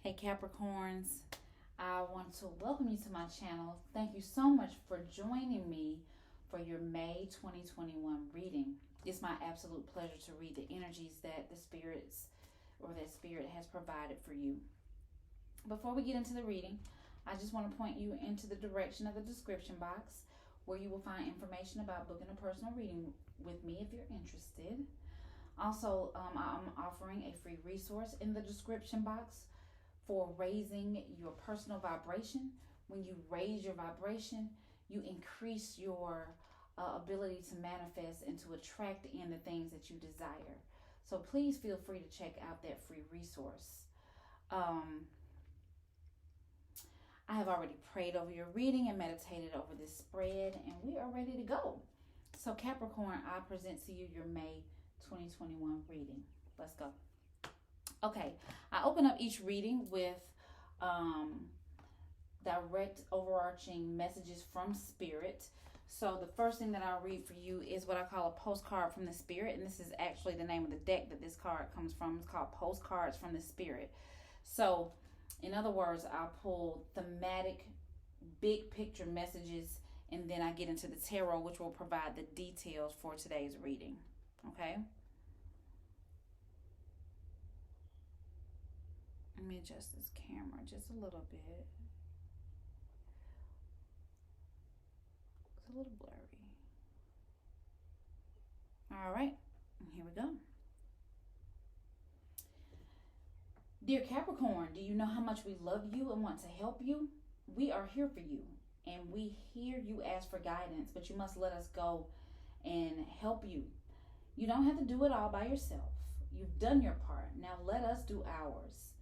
Hey Capricorns, I want to welcome you to my channel. Thank you so much for joining me for your May 2021 reading. It's my absolute pleasure to read the energies that the spirits or that spirit has provided for you. Before we get into the reading, I just want to point you into the direction of the description box where you will find information about booking a personal reading with me if you're interested. Also, I'm offering a free resource in the description box for raising your personal vibration. When you raise your vibration, you increase your ability to manifest and to attract in the things that you desire. So please feel free to check out that free resource. I have already prayed over your reading and meditated over this spread, and we are ready to go. So Capricorn, I present to you your May 2021 reading. Let's go. Okay, I open up each reading with direct overarching messages from Spirit. So the first thing that I'll read for you is what I call a postcard from the Spirit. And this is actually the name of the deck that this card comes from. It's called Postcards from the Spirit. So in other words, I'll pull thematic, big picture messages, and then I get into the tarot, which will provide the details for today's reading. Okay? Let me adjust this camera just a little bit. It's a little blurry. All right, here we go. Dear Capricorn, do you know how much we love you and want to help you? We are here for you, and we hear you ask for guidance, but you must let us go and help you. You don't have to do it all by yourself. You've done your part. Now let us do ours.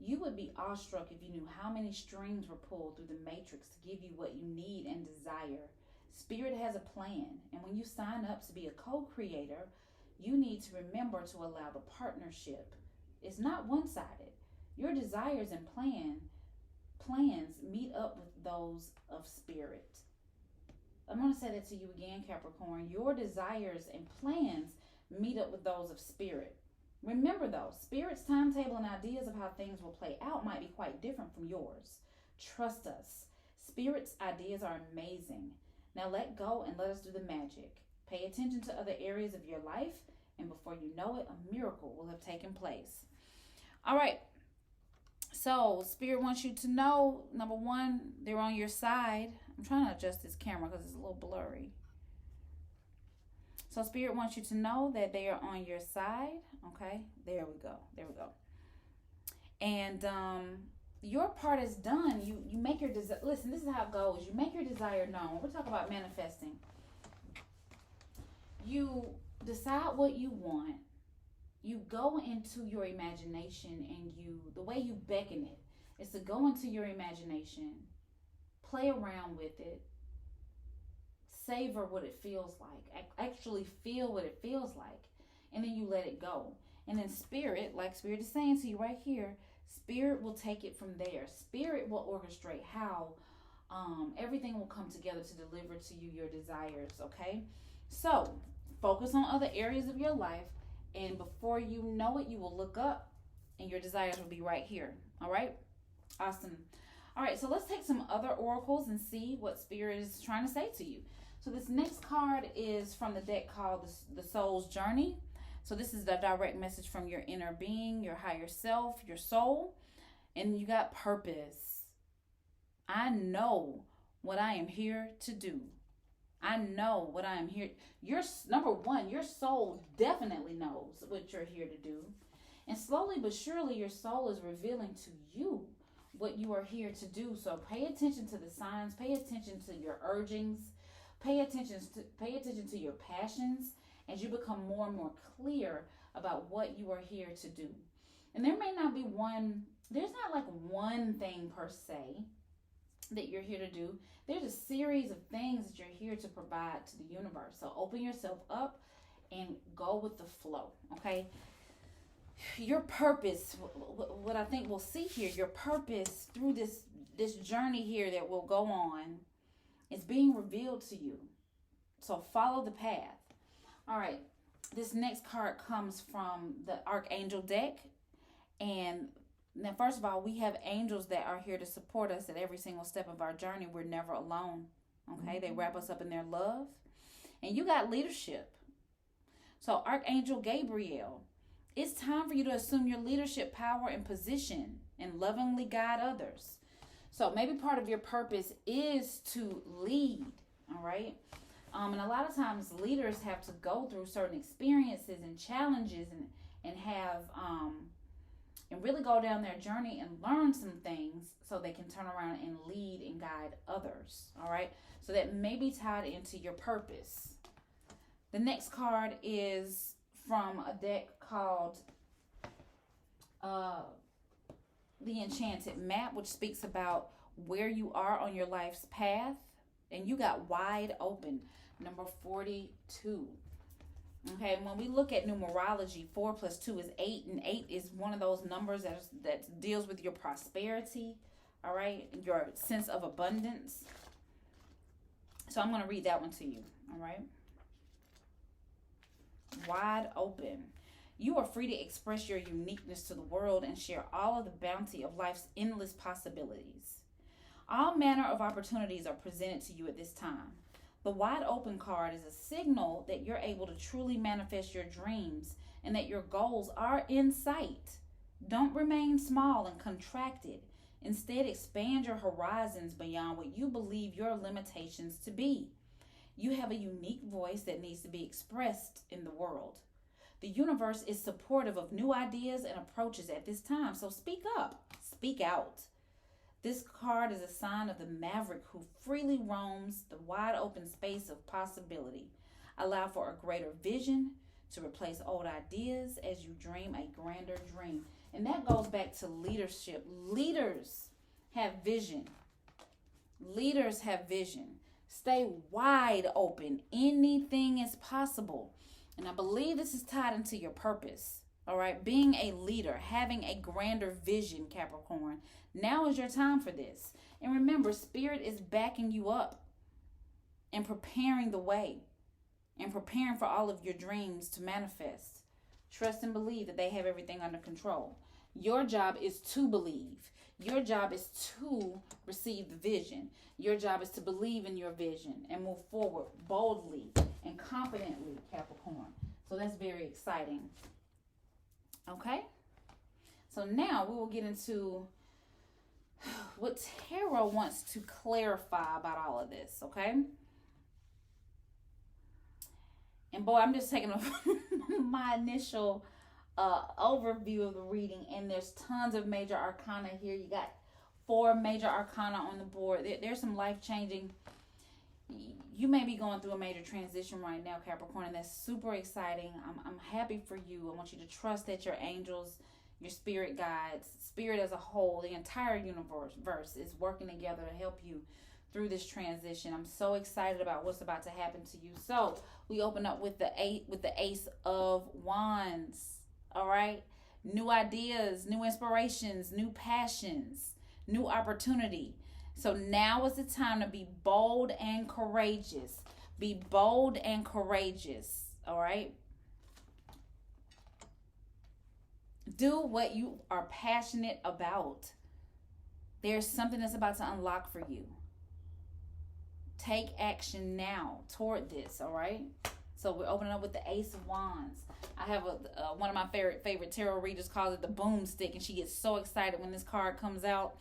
You would be awestruck if you knew how many strings were pulled through the matrix to give you what you need and desire. Spirit has a plan, and when you sign up to be a co-creator, you need to remember to allow the partnership. It's not one-sided. Your desires and plans meet up with those of Spirit. I'm going to say that to you again, Capricorn. Your desires and plans meet up with those of Spirit. Remember though, Spirit's timetable and ideas of how things will play out might be quite different from yours. Trust us. Spirit's ideas are amazing. Now let go and let us do the magic. Pay attention to other areas of your life, and before you know it, a miracle will have taken place. All right. So Spirit wants you to know, number one, they're on your side. I'm trying to adjust this camera because it's a little blurry. So Spirit wants you to know that they are on your side. Okay, there we go. And your part is done. You make your desire. Listen, this is how it goes. You make your desire known. We're talking about manifesting. You decide what you want. You go into your imagination, and the way you beckon it is to go into your imagination, play around with it, savor what it feels like, actually feel what it feels like, and then you let it go. And then Spirit, like Spirit is saying to you right here, Spirit will take it from there. Spirit will orchestrate how everything will come together to deliver to you your desires. Okay, so focus on other areas of your life, and before you know it, you will look up and your desires will be right here. All right, awesome. All right, so let's take some other oracles and see what Spirit is trying to say to you. So this next card is from the deck called the Soul's Journey. So this is the direct message from your inner being, your higher self, your soul. And you got purpose. I know what I am here to do. I know what I am here. Number one, your soul definitely knows what you're here to do. And slowly but surely, your soul is revealing to you what you are here to do. So pay attention to the signs. Pay attention to your urgings. Pay attention to your passions as you become more and more clear about what you are here to do. And there may not be there's not like one thing per se that you're here to do. There's a series of things that you're here to provide to the universe. So open yourself up and go with the flow, okay? Your purpose, what I think we'll see here, your purpose through this journey here that will go on, is being revealed to you. So follow the path. All right. This next card comes from the Archangel deck. And Now, first of all, we have angels that are here to support us at every single step of our journey. We're never alone. Okay, they wrap us up in their love. And you got leadership. So, Archangel Gabriel, it's time for you to assume your leadership power and position and lovingly guide others. So, maybe part of your purpose is to lead. All right. And a lot of times leaders have to go through certain experiences and challenges and have and really go down their journey and learn some things so they can turn around and lead and guide others. All right. So that may be tied into your purpose. The next card is from a deck called the Enchanted Map, which speaks about where you are on your life's path. And you got wide open, number 42. Okay, when we look at numerology, 4 plus 2 is 8, and 8 is one of those numbers that deals with your prosperity, all right, your sense of abundance. So I'm going to read that one to you, all right? Wide open. You are free to express your uniqueness to the world and share all of the bounty of life's endless possibilities. All manner of opportunities are presented to you at this time. The wide open card is a signal that you're able to truly manifest your dreams and that your goals are in sight. Don't remain small and contracted. Instead, expand your horizons beyond what you believe your limitations to be. You have a unique voice that needs to be expressed in the world. The universe is supportive of new ideas and approaches at this time, so speak up, speak out. This card is a sign of the maverick who freely roams the wide open space of possibility. Allow for a greater vision to replace old ideas as you dream a grander dream. And that goes back to leadership. Leaders have vision. Leaders have vision. Stay wide open. Anything is possible. And I believe this is tied into your purpose. All right, being a leader, having a grander vision, Capricorn. Now is your time for this. And remember, Spirit is backing you up and preparing the way and preparing for all of your dreams to manifest. Trust and believe that they have everything under control. Your job is to believe. Your job is to receive the vision. Your job is to believe in your vision and move forward boldly and confidently, Capricorn. So that's very exciting. Okay, so now we will get into what Tarot wants to clarify about all of this, okay? And boy, I'm just taking my initial overview of the reading, and there's tons of major arcana here. You got 4 major arcana on the board. There's some life-changing. You may be going through a major transition right now, Capricorn, and that's super exciting. I'm happy for you. I want you to trust that your angels, your spirit guides, spirit as a whole, the entire universe is working together to help you through this transition. I'm so excited about what's about to happen to you. So we open up with the Ace of Wands. All right, new ideas, new inspirations, new passions, new opportunity. So now is the time to be bold and courageous. Be bold and courageous, all right? Do what you are passionate about. There's something that's about to unlock for you. Take action now toward this, all right? So we're opening up with the Ace of Wands. I have one of my favorite tarot readers calls it the boomstick, and she gets so excited when this card comes out,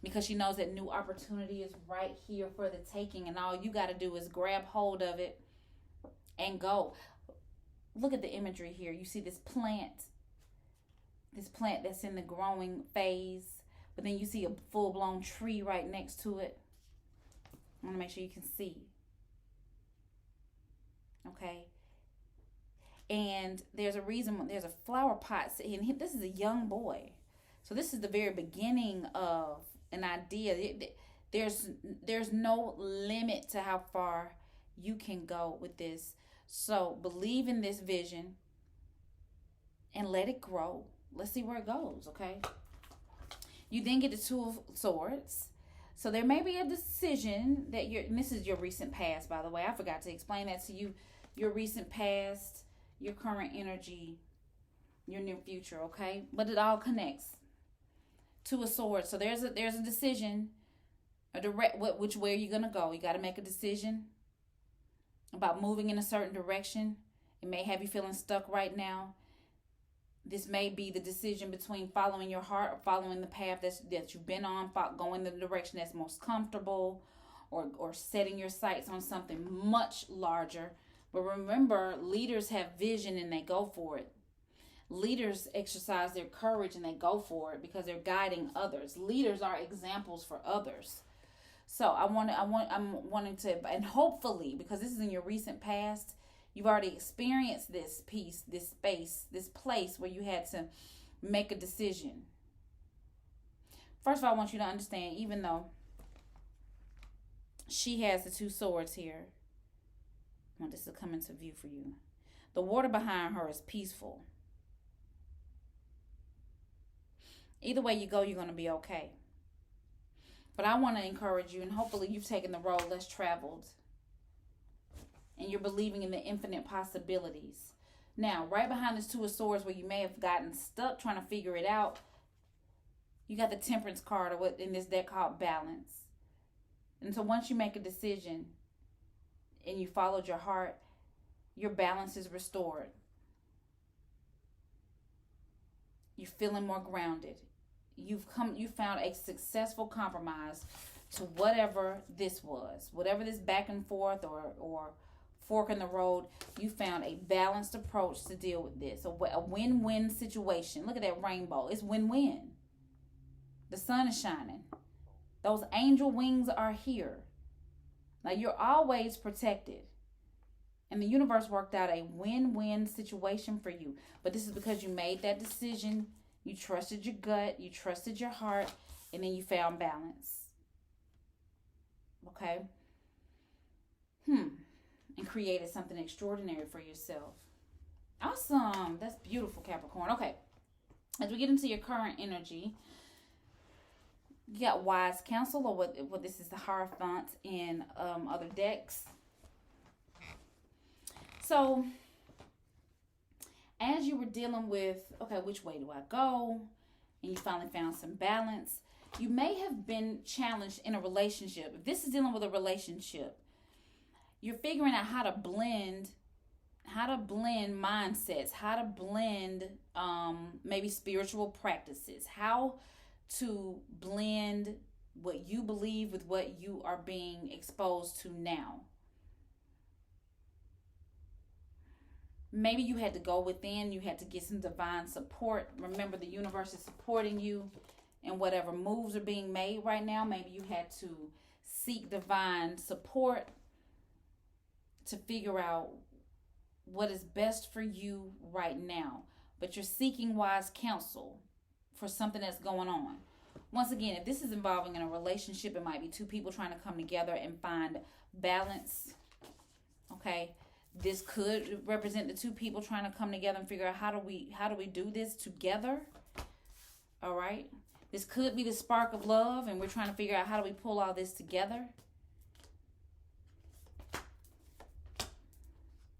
because she knows that new opportunity is right here for the taking, and all you got to do is grab hold of it and go. Look at the imagery here. You see this plant that's in the growing phase, but then you see a full-blown tree right next to it. I want to make sure you can see. Okay. And there's a reason, there's a flower pot, and this is a young boy. So this is the very beginning of an idea. There's no limit to how far you can go with this. So believe in this vision and let it grow. Let's see where it goes, okay? You then get the Two of Swords. So there may be a decision that and this is your recent past, by the way. I forgot to explain that to you. Your recent past, your current energy, your near future, okay? But it all connects. Two of Swords. So there's a decision, a direct which way are you gonna go. You got to make a decision about moving in a certain direction. It may have you feeling stuck right now. This may be the decision between following your heart or following the path that you've been on, going the direction that's most comfortable, or setting your sights on something much larger. But remember, leaders have vision and they go for it. Leaders exercise their courage and they go for it because they're guiding others. Leaders are examples for others. So I'm wanting to, and hopefully, because this is in your recent past, you've already experienced this piece, this space, this place where you had to make a decision. First of all, I want you to understand, even though she has the Two Swords here, I want this to come into view for you. The water behind her is peaceful. Either way you go, you're going to be okay. But I want to encourage you, and hopefully you've taken the road less traveled, and you're believing in the infinite possibilities. Now, right behind this Two of Swords, where you may have gotten stuck trying to figure it out, you got the Temperance card, or what in this deck called balance. And so once you make a decision and you followed your heart, your balance is restored. You're feeling more grounded. You found a successful compromise to whatever this was, whatever this back and forth or fork in the road. You found a balanced approach to deal with this, a win-win situation. Look at that rainbow. It's win-win. The sun is shining. Those angel wings are here. Now you're always protected. And the universe worked out a win-win situation for you. But this is because you made that decision. You trusted your gut. You trusted your heart. And then you found balance. Okay? And created something extraordinary for yourself. Awesome. That's beautiful, Capricorn. Okay. As we get into your current energy, you got Wise Counsel, or what this is the Hierophant in other decks. So, as you were dealing with, okay, which way do I go? And you finally found some balance. You may have been challenged in a relationship. If this is dealing with a relationship, you're figuring out how to blend mindsets, how to blend maybe spiritual practices, how to blend what you believe with what you are being exposed to now. Maybe you had to go within, you had to get some divine support. Remember, the universe is supporting you in whatever moves are being made right now. Maybe you had to seek divine support to figure out what is best for you right now. But you're seeking wise counsel for something that's going on. Once again, if this is involving in a relationship, it might be two people trying to come together and find balance. Okay? This could represent the two people trying to come together and figure out how do we do this together. All right? This could be the spark of love, and we're trying to figure out how do we pull all this together.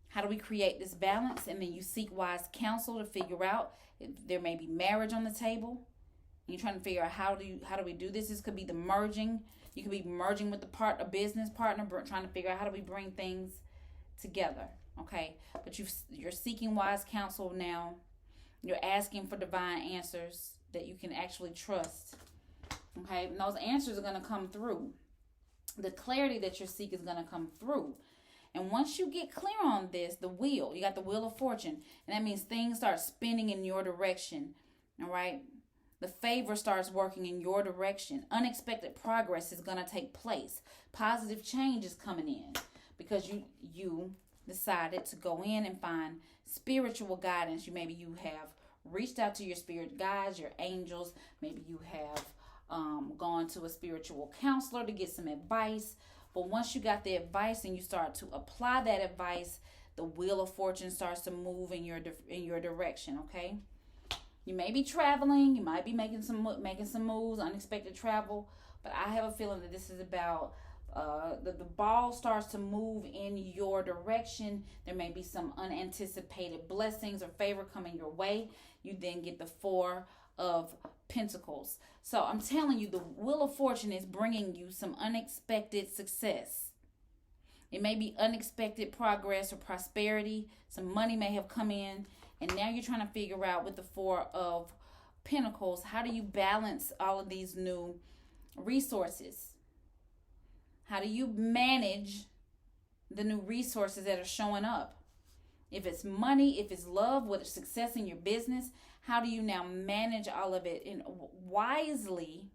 How do we create this balance? And then you seek wise counsel to figure out if there may be marriage on the table. And you're trying to figure out how do we do this. This could be the merging. You could be merging with a business partner, trying to figure out how do we bring things together. Okay? But you're seeking wise counsel now. You're asking for divine answers that you can actually trust. Okay? And those answers are going to come through. The clarity that you're seeking is going to come through. And once you get clear on this, you got the Wheel of Fortune. And that means things start spinning in your direction. All right? The favor starts working in your direction. Unexpected progress is going to take place. Positive change is coming in because you decided to go in and find spiritual guidance. Maybe you have reached out to your spirit guides, your angels. Maybe you have gone to a spiritual counselor to get some advice. But once you got the advice and you start to apply that advice, the Wheel of Fortune starts to move in your direction, okay? You may be traveling, you might be making some moves, unexpected travel, but I have a feeling that this is about the ball starts to move in your direction. There may be some unanticipated blessings or favor coming your way. You then get the Four of Pentacles. So I'm telling you, the Wheel of Fortune is bringing you some unexpected success. It may be unexpected progress or prosperity. Some money may have come in. And now you're trying to figure out with the Four of Pentacles, how do you balance all of these new resources? How do you manage the new resources that are showing up? If it's money, if it's love, what is success in your business, how do you now manage all of it wisely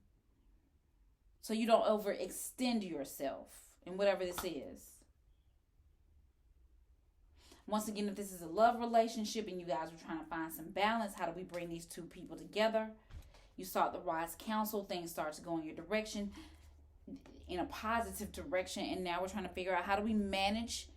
so you don't overextend yourself in whatever this is? Once again, if this is a love relationship and you guys are trying to find some balance, how do we bring these two people together? You sought the wise counsel, things start to go in your direction, in a positive direction, and now we're trying to figure out how do we manage.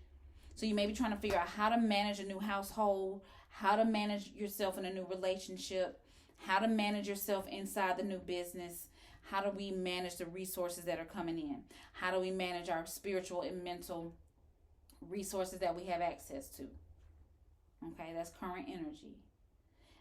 So you may be trying to figure out how to manage a new household, how to manage yourself in a new relationship, how to manage yourself inside the new business. How do we manage the resources that are coming in? How do we manage our spiritual and mental resources that we have access to? Okay, that's current energy.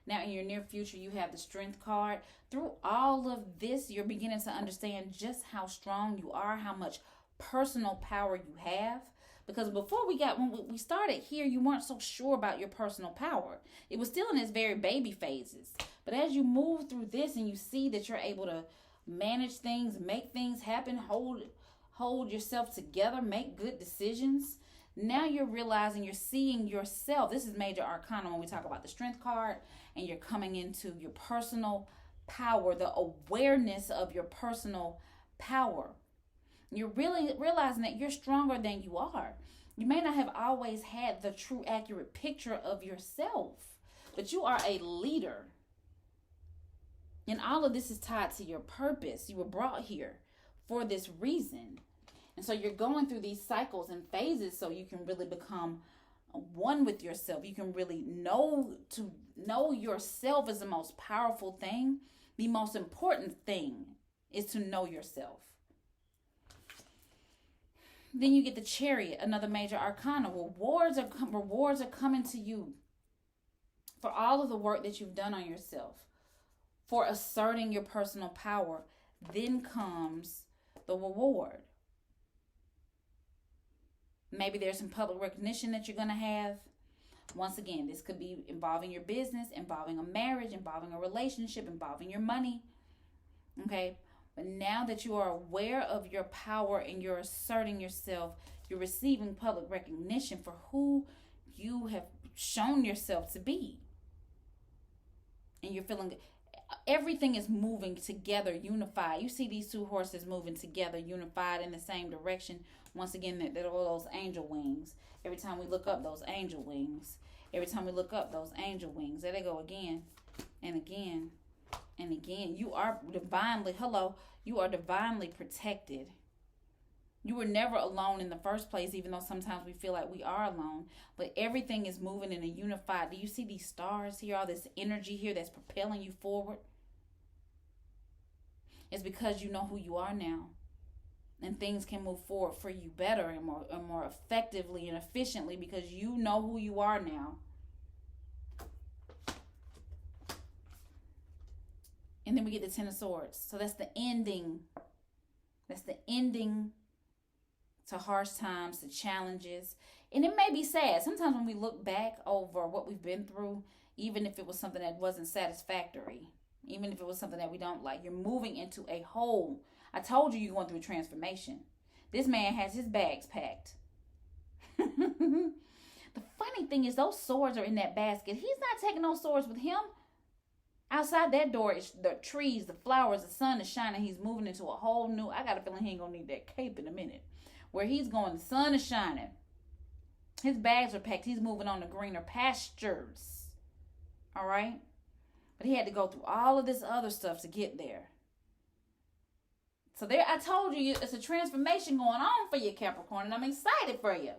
Now in your near future, you have the Strength card. Through all of this, you're beginning to understand just how strong you are, how much personal power you have. Because before when we started here, you weren't so sure about your personal power. It was still in its very baby phases. But as you move through this and you see that you're able to manage things, make things happen, hold yourself together, make good decisions, now you're realizing, you're seeing yourself. This is major arcana when we talk about the Strength card, and you're coming into your personal power, the awareness of your personal power. You're really realizing that you're stronger than you are. You may not have always had the true accurate picture of yourself, but you are a leader. And all of this is tied to your purpose. You were brought here for this reason. And so you're going through these cycles and phases so you can really become one with yourself. You can really know yourself is the most powerful thing. The most important thing is to know yourself. Then you get the Chariot, another major arcana. Rewards are coming to you for all of the work that you've done on yourself, for asserting your personal power. Then comes the reward. Maybe there's some public recognition that you're going to have. Once again, this could be involving your business, involving a marriage, involving a relationship, involving your money. Okay? But now that you are aware of your power and you're asserting yourself, you're receiving public recognition for who you have shown yourself to be. And you're feeling everything is moving together, unified. You see these two horses moving together, unified in the same direction. Once again, there are those angel wings. Every time we look up, those angel wings. Every time we look up, those angel wings. There they go again and again and again. You are divinely protected. You were never alone in the first place, even though sometimes we feel like we are alone. But everything is moving in a unified. Do you see these stars here? All this energy here that's propelling you forward? It's because you know who you are now. And things can move forward for you better and more effectively and efficiently because you know who you are now. And then we get the Ten of Swords. So that's the ending. That's the ending to harsh times, to challenges. And it may be sad. Sometimes when we look back over what we've been through, even if it was something that wasn't satisfactory, even if it was something that we don't like, you're moving into a whole. I told you you're going through a transformation. This man has his bags packed. The funny thing is those swords are in that basket. He's not taking those swords with him. Outside that door is the trees, the flowers, the sun is shining. He's moving into a whole new, I got a feeling he ain't going to need that cape in a minute. Where he's going, the sun is shining. His bags are packed. He's moving on to greener pastures. All right? But he had to go through all of this other stuff to get there. So there, I told you, it's a transformation going on for you, Capricorn, and I'm excited for you.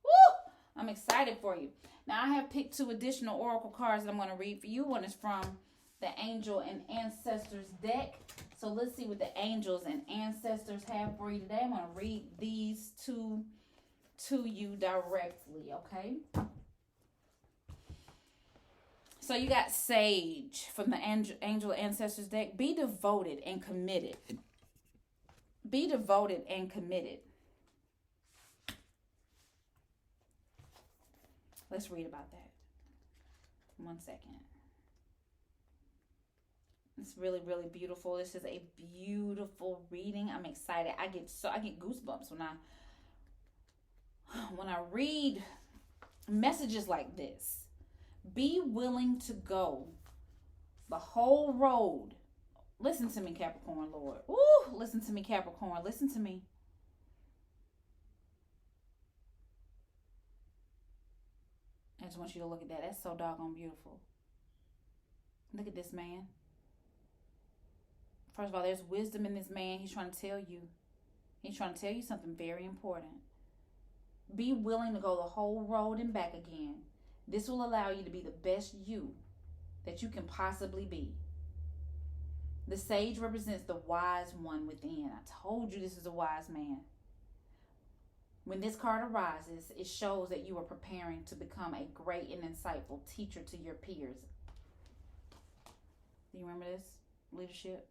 Woo! I'm excited for you. Now, I have picked 2 additional oracle cards that I'm going to read for you. One is from the Angel and Ancestors deck. So let's see what the angels and ancestors have for you today. I'm going to read these two to you directly, okay? So you got Sage from the Angel Ancestors deck. Be devoted and committed. Be devoted and committed. Let's read about that. 1 second. It's really, really beautiful. This is a beautiful reading. I'm excited. I get goosebumps when I read messages like this. Be willing to go the whole road. Listen to me, Capricorn, Lord. Ooh, listen to me, Capricorn. Listen to me. I just want you to look at that. That's so doggone beautiful. Look at this man. First of all, there's wisdom in this man. He's trying to tell you. He's trying to tell you something very important. Be willing to go the whole road and back again. This will allow you to be the best you that you can possibly be. The sage represents the wise one within. I told you this is a wise man. When this card arises, it shows that you are preparing to become a great and insightful teacher to your peers. Do you remember this? Leadership.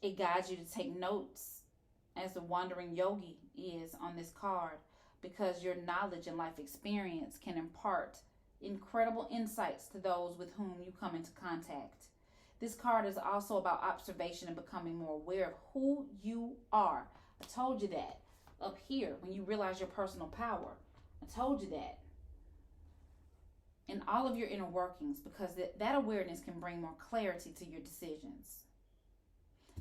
It guides you to take notes as the wandering yogi is on this card, because your knowledge and life experience can impart incredible insights to those with whom you come into contact. This card is also about observation and becoming more aware of who you are. I told you that up here when you realize your personal power. I told you that. In all of your inner workings, because that awareness can bring more clarity to your decisions.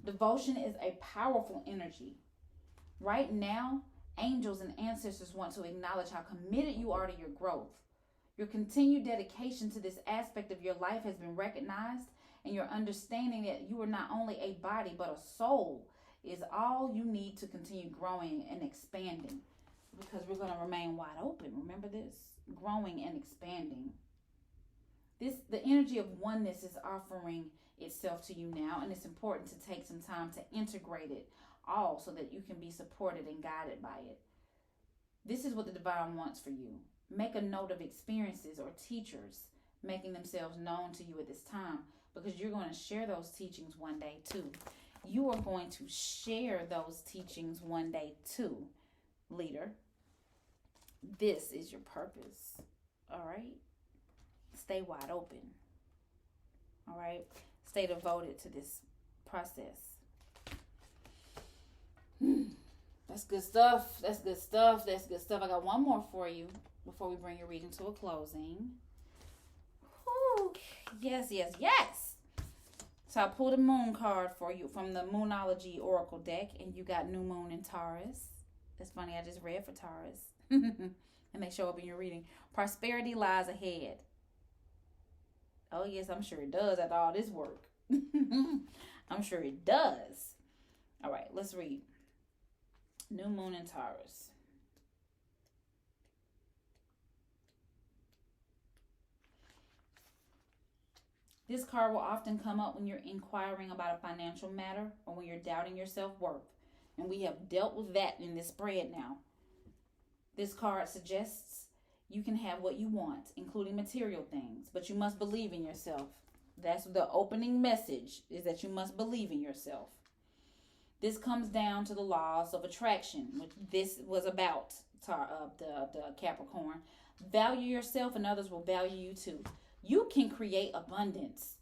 Devotion is a powerful energy. Right now, angels and ancestors want to acknowledge how committed you are to your growth. Your continued dedication to this aspect of your life has been recognized, and your understanding that you are not only a body but a soul is all you need to continue growing and expanding, because we're going to remain wide open. Remember this? Growing and expanding. The energy of oneness is offering itself to you now, and it's important to take some time to integrate it all so that you can be supported and guided by it. This is what the divine wants for you. Make a note of experiences or teachers making themselves known to you at this time, because you're going to share those teachings one day too. You are going to share those teachings one day too, leader. This is your purpose. All right? Stay wide open. All right? Stay devoted to this process. That's good stuff. That's good stuff. That's good stuff. I got one more for you before we bring your reading to a closing. Whew. Yes, yes, yes. So I pulled a moon card for you from the Moonology Oracle deck, and you got new moon in Taurus. That's funny. I just read for Taurus. And they show up in your reading. Prosperity lies ahead. Oh, yes, I'm sure it does after all this work. I'm sure it does. All right, let's read. New moon in Taurus. This card will often come up when you're inquiring about a financial matter or when you're doubting your self-worth. And we have dealt with that in this spread now. This card suggests you can have what you want, including material things, but you must believe in yourself. That's the opening message, is that you must believe in yourself. This comes down to the laws of attraction, which this was about, the Capricorn. Value yourself and others will value you too. You can create abundance.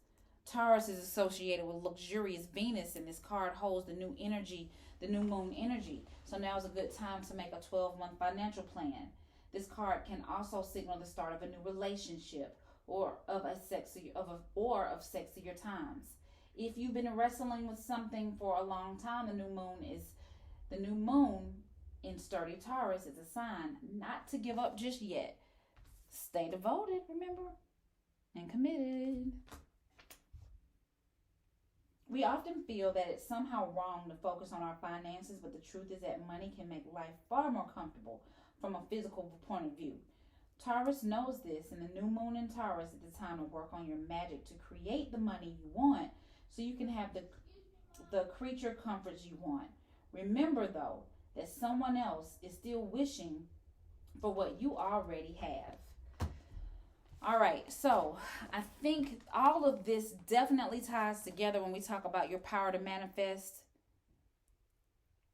Taurus is associated with luxurious Venus, and this card holds the new energy, the new moon energy. So now is a good time to make a 12-month financial plan. This card can also signal the start of a new relationship or of sexier times. If you've been wrestling with something for a long time, the new moon in sturdy Taurus is a sign not to give up just yet. Stay devoted, remember, and committed. We often feel that it's somehow wrong to focus on our finances, but the truth is that money can make life far more comfortable from a physical point of view. Taurus knows this, and the new moon in Taurus is the time to work on your magic to create the money you want so you can have the creature comforts you want. Remember, though, that someone else is still wishing for what you already have. All right, so I think all of this definitely ties together when we talk about your power to manifest.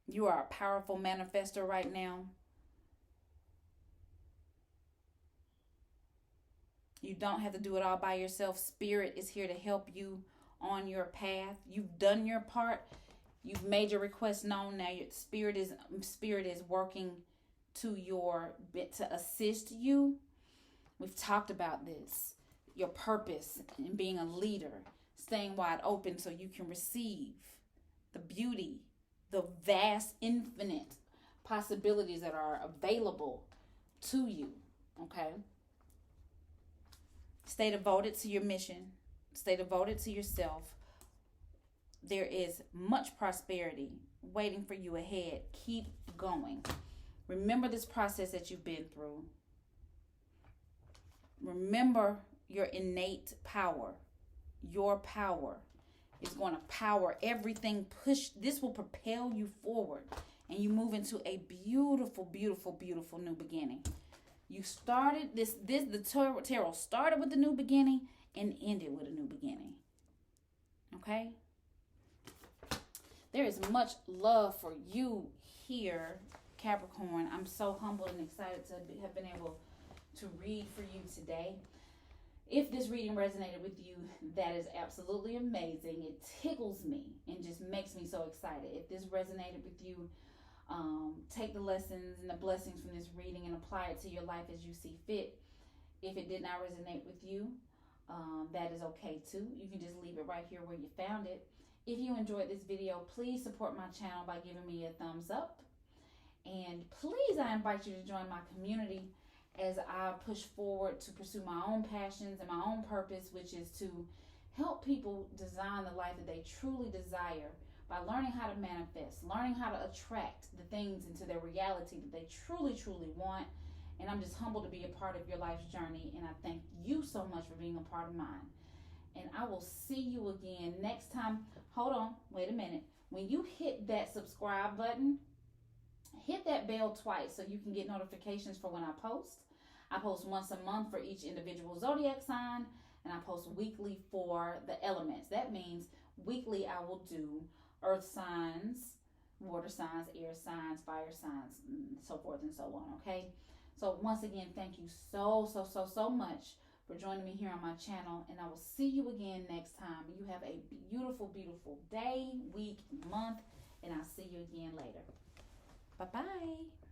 You are a powerful manifester right now. You don't have to do it all by yourself. Spirit is here to help you on your path. You've done your part. You've made your request known. Now your spirit is working to assist you. We've talked about this. Your purpose in being a leader, staying wide open so you can receive the beauty, the vast, infinite possibilities that are available to you. Okay? Stay devoted to your mission. Stay devoted to yourself. There is much prosperity waiting for you ahead. Keep going. Remember this process that you've been through. Remember your innate power. Your power is going to power everything. This will propel you forward, and you move into a beautiful, beautiful, beautiful new beginning. You started the tarot started with a new beginning and ended with a new beginning. Okay? There is much love for you here, Capricorn. I'm so humbled and excited to have been able to read for you today. If this reading resonated with you, that is absolutely amazing. It tickles me and just makes me so excited. If this resonated with you, take the lessons and the blessings from this reading and apply it to your life as you see fit. If it did not resonate with you, that is okay too. You can just leave it right here where you found it. If you enjoyed this video, please support my channel by giving me a thumbs up. And please, I invite you to join my community as I push forward to pursue my own passions and my own purpose, which is to help people design the life that they truly desire by learning how to manifest, learning how to attract the things into their reality that they truly, truly want. And I'm just humbled to be a part of your life's journey. And I thank you so much for being a part of mine. And I will see you again next time. Hold on, wait a minute. When you hit that subscribe button, hit that bell twice so you can get notifications for when I post. I post once a month for each individual zodiac sign, and I post weekly for the elements. That means weekly I will do earth signs, water signs, air signs, fire signs, and so forth and so on, okay? So once again, thank you so much for joining me here on my channel, and I will see you again next time. You have a beautiful, beautiful day, week, month, and I'll see you again later. Bye-bye.